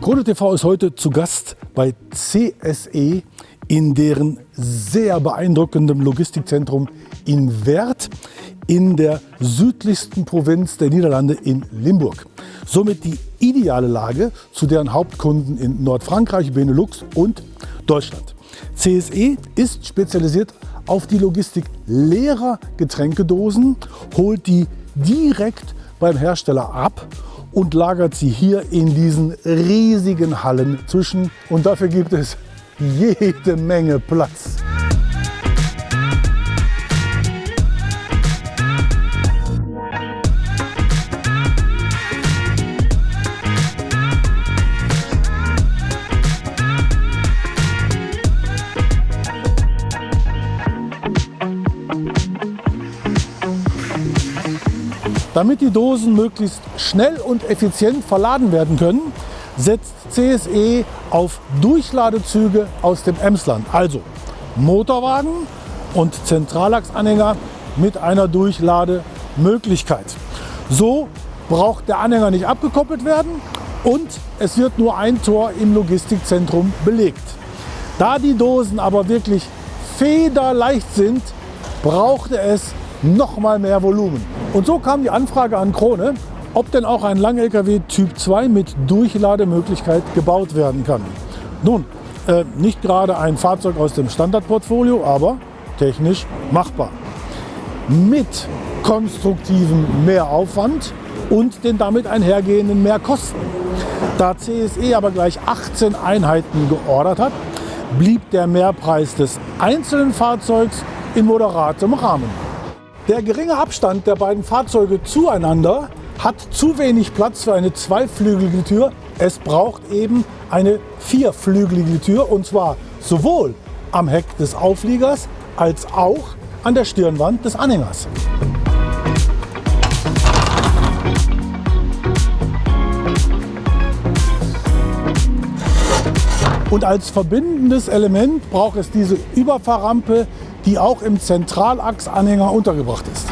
Krone TV ist heute zu Gast bei CSE in deren sehr beeindruckendem Logistikzentrum in Weert in der südlichsten Provinz der Niederlande in Limburg. Somit die ideale Lage zu deren Hauptkunden in Nordfrankreich, Benelux und Deutschland. CSE ist spezialisiert auf die Logistik leerer Getränkedosen, holt die direkt beim Hersteller ab und lagert sie hier in diesen riesigen Hallen zwischen. Und dafür gibt es jede Menge Platz. Damit die Dosen möglichst schnell und effizient verladen werden können, setzt CSE auf Durchladezüge aus dem Emsland, also Motorwagen und Zentralachsanhänger mit einer Durchlademöglichkeit. So braucht der Anhänger nicht abgekoppelt werden und es wird nur ein Tor im Logistikzentrum belegt. Da die Dosen aber wirklich federleicht sind, brauchte es noch mal mehr Volumen. Und so kam die Anfrage an Krone, ob denn auch ein Lang-LKW Typ 2 mit Durchlademöglichkeit gebaut werden kann. Nun, nicht gerade ein Fahrzeug aus dem Standardportfolio, aber technisch machbar. Mit konstruktivem Mehraufwand und den damit einhergehenden Mehrkosten. Da CSE aber gleich 18 Einheiten geordert hat, blieb der Mehrpreis des einzelnen Fahrzeugs in moderatem Rahmen. Der geringe Abstand der beiden Fahrzeuge zueinander hat zu wenig Platz für eine zweiflügelige Tür. Es braucht eben eine vierflügelige Tür, und zwar sowohl am Heck des Aufliegers als auch an der Stirnwand des Anhängers. Und als verbindendes Element braucht es diese Überfahrrampe, die auch im Zentralachsanhänger untergebracht ist.